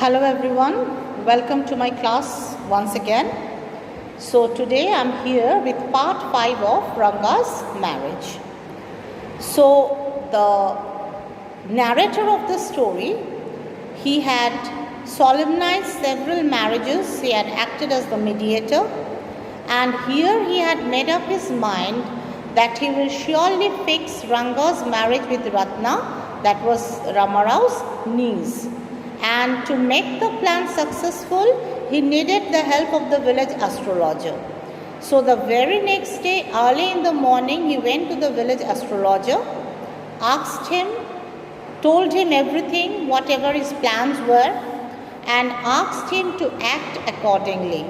Hello everyone, welcome to my class once again. So today I am here with part 5 of Ranga's marriage. So the narrator of the story, he had solemnized several marriages, he had acted as the mediator, and here he had made up his mind that he will surely fix Ranga's marriage with Ratna, that was Ramarau's niece. And to make the plan successful, he needed the help of the village astrologer. So the very next day, early in the morning, he went to the village astrologer, asked him, told him everything, whatever his plans were, and asked him to act accordingly.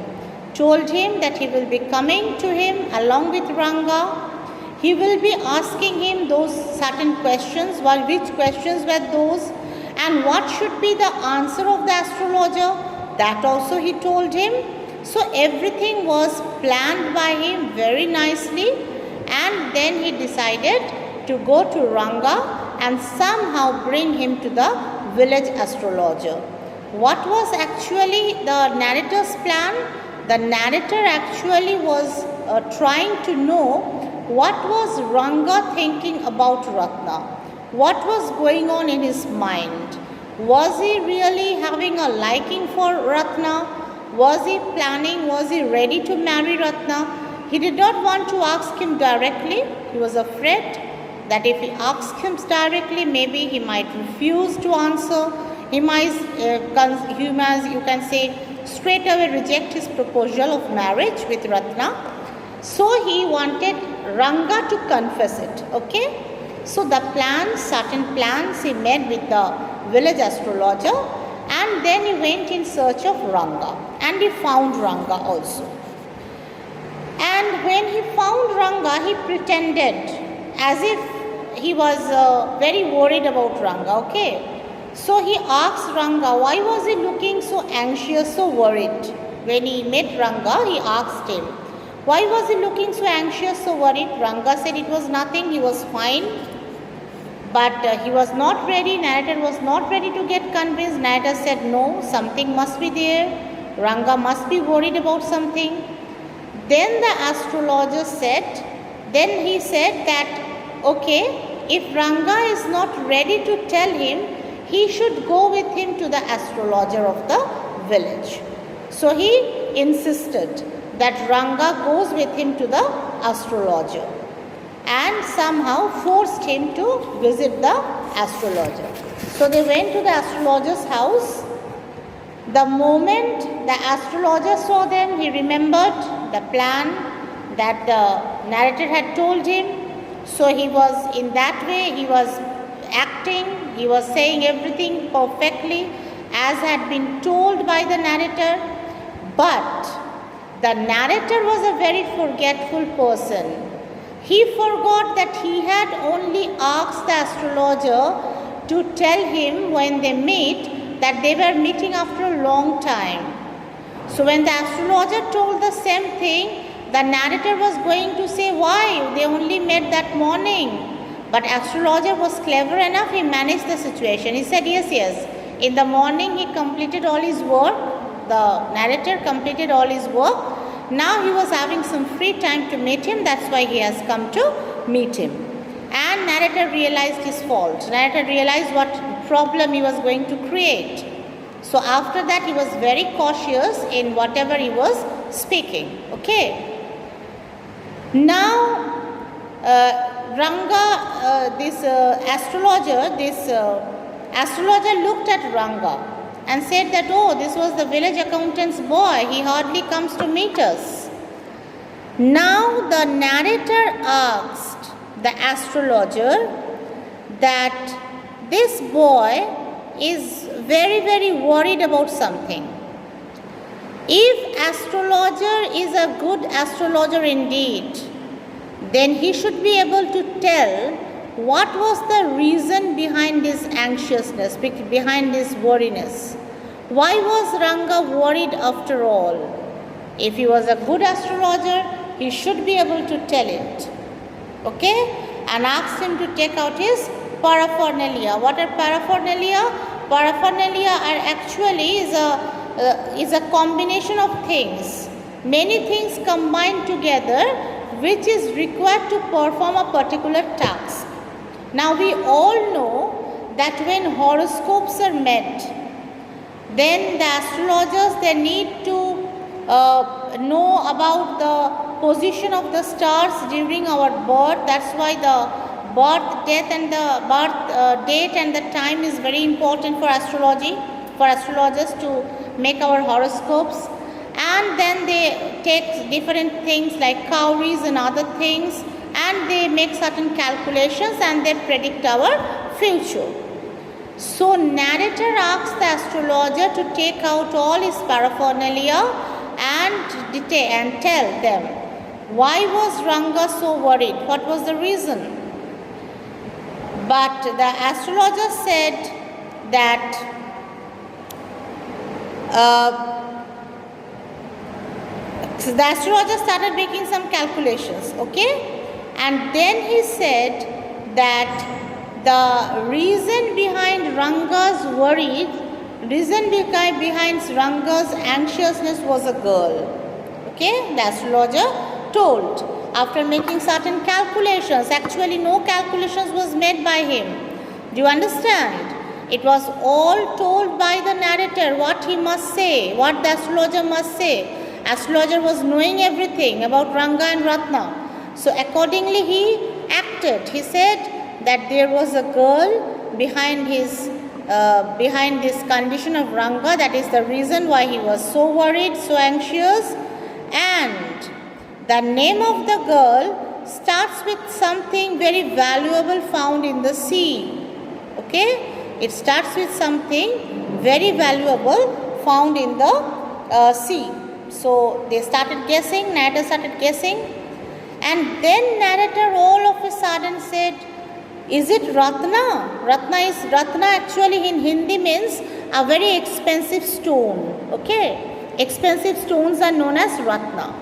Told him that he will be coming to him along with Ranga. He will be asking him those certain questions. Well, which questions were those? And what should be the answer of the astrologer? That also he told him. So everything was planned by him very nicely, and then he decided to go to Ranga and somehow bring him to the village astrologer. What was actually the narrator's plan? The narrator actually was trying to know what was Ranga thinking about Ratna. What was going on in his mind? Was he really having a liking for Ratna? Was he planning? Was he ready to marry Ratna? He did not want to ask him directly. He was afraid that if he asked him directly, maybe he might refuse to answer. He might, you can say, straight away reject his proposal of marriage with Ratna. So he wanted Ranga to confess it. Okay? So the certain plans he made with the village astrologer, and then he went in search of Ranga, and he found Ranga also. And when he found Ranga, he pretended as if he was very worried about Ranga. Okay, so he asked Ranga, why was he looking so anxious, so worried? When he met Ranga, he asked him, why was he looking so anxious, so worried? Ranga said it was nothing, he was fine. But he was not ready, narrator was not ready to get convinced. Narrator said, no, something must be there. Ranga must be worried about something. Then the astrologer said, then he said that, okay, if Ranga is not ready to tell him, he should go with him to the astrologer of the village. So he insisted that Ranga goes with him to the astrologer, and somehow forced him to visit the astrologer. So they went to the astrologer's house. The moment the astrologer saw them, he remembered the plan that the narrator had told him. So he was in that way, he was acting, he was saying everything perfectly as had been told by the narrator. But the narrator was a very forgetful person. He forgot that he had only asked the astrologer to tell him when they meet that they were meeting after a long time. So when the astrologer told the same thing, the narrator was going to say why they only met that morning. But astrologer was clever enough, he managed the situation. He said yes. In the morning he completed all his work. The narrator completed all his work. Now he was having some free time to meet him, that's why he has come to meet him. And narrator realized his fault. Narrator realized what problem he was going to create. So after that he was very cautious in whatever he was speaking. Okay. Now Ranga, this astrologer looked at Ranga and said that, oh, this was the village accountant's boy, he hardly comes to meet us. Now the narrator asked the astrologer that this boy is very, very worried about something. If astrologer is a good astrologer indeed, then he should be able to tell what was the reason behind this anxiousness, behind this worriness? Why was Ranga worried after all? If he was a good astrologer, he should be able to tell it. Okay? And asked him to take out his paraphernalia. What are paraphernalia? paraphernalia are actually is a combination of things. Many things combined together which is required to perform a particular task. Now we all know that when horoscopes are met, then the astrologers, they need to know about the position of the stars during our birth. That's why the birth, death and the birth date and the time is very important for astrology, for astrologers to make our horoscopes. And then they take different things like cowries and other things, and they make certain calculations and they predict our future. So narrator asks the astrologer to take out all his paraphernalia and tell them, why was Ranga so worried? What was the reason? But the astrologer said that the astrologer started making some calculations, okay? And then he said that the reason behind Ranga's worry, reason behind Ranga's anxiousness was a girl. Okay, the astrologer told after making certain calculations. Actually, no calculations was made by him. Do you understand? It was all told by the narrator what he must say, what the astrologer must say. Astrologer was knowing everything about Ranga and Ratna. So accordingly he acted. He said that there was a girl behind this condition of Ranga. That is the reason why he was so worried, so anxious. And the name of the girl starts with something very valuable found in the sea. Okay? It starts with something very valuable found in the sea. So they started guessing, narrator started guessing. And then narrator all of a sudden said, is it Ratna? Ratna actually in Hindi means a very expensive stone. Okay? Expensive stones are known as Ratna.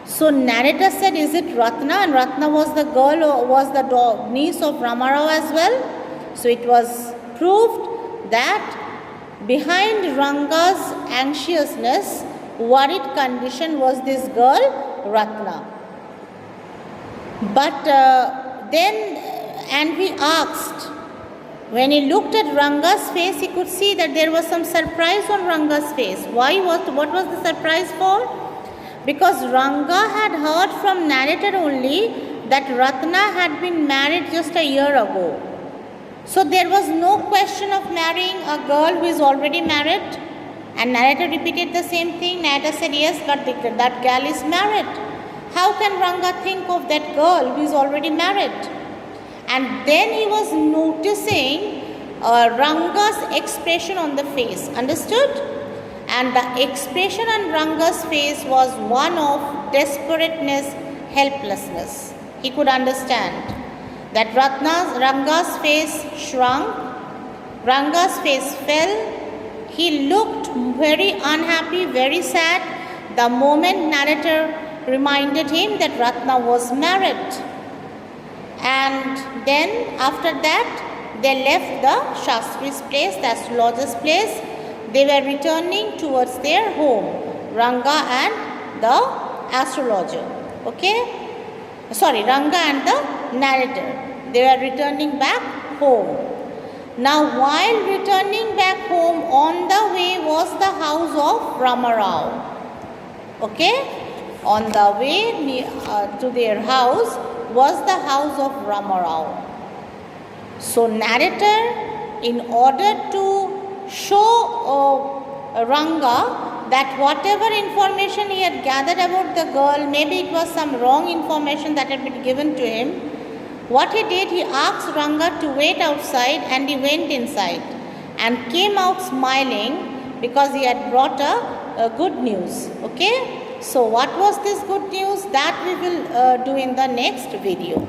So narrator said, is it Ratna? And Ratna was the girl, or was the niece of Ramarao as well. So it was proved that behind Ranga's anxiousness, worried condition was this girl, Ratna. But and we asked, when he looked at Ranga's face, he could see that there was some surprise on Ranga's face. What was the surprise for? Because Ranga had heard from narrator only that Ratna had been married just a year ago. So there was no question of marrying a girl who is already married. And narrator repeated the same thing. Narrator said, yes, but that girl is married. How can Ranga think of that girl who is already married? And then he was noticing Ranga's expression on the face. Understood? And the expression on Ranga's face was one of desperateness, helplessness. He could understand that Ranga's face shrunk, Ranga's face fell. He looked very unhappy, very sad, the moment narrator reminded him that Ratna was married. And then after that, they left the Shastri's place, the astrologer's place. They were returning towards their home, Ranga and the astrologer. Okay? Sorry, Ranga and the narrator. They were returning back home. Now, while returning back home, on the way was the house of Ramarao. Okay? On the way to their house was the house of Ramarao. So, narrator, in order to show Ranga that whatever information he had gathered about the girl, maybe it was some wrong information that had been given to him, what he did, he asked Ranga to wait outside, and he went inside and came out smiling because he had brought a good news. Okay? So what was this good news? That we will do in the next video.